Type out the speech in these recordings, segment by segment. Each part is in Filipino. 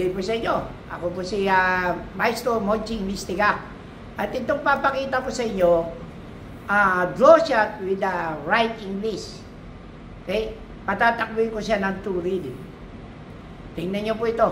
day po sa inyo. Ako po si Maestro Monching Mystica. At itong papakita ko sa inyo, draw shot with the right English. Okay? Patatakbuhin ko siya ng 2 reading. Tingnan nyo po ito.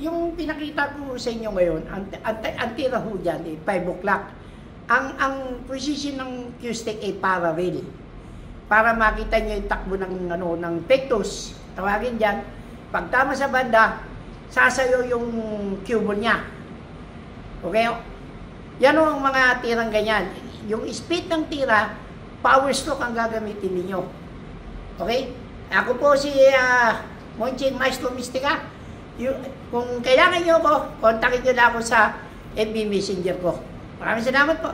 Yung pinakita ko sa inyo ngayon, ang tira ho dyan, 5 o'clock. Ang position ng Q-stick ay parallel. Para makita nyo yung takbo ng pectus, tawagin dyan. Pag tama sa banda, sasayo yung cubal niya. Okay? Yan o ang mga tirang ganyan. Yung speed ng tira, power stroke ang gagamitin ninyo. Okay? Ako po si Monching Maestro Mystica. Kung kailangan nyo ako, kontakin nyo na ako sa FB Messenger ko. Maraming salamat po.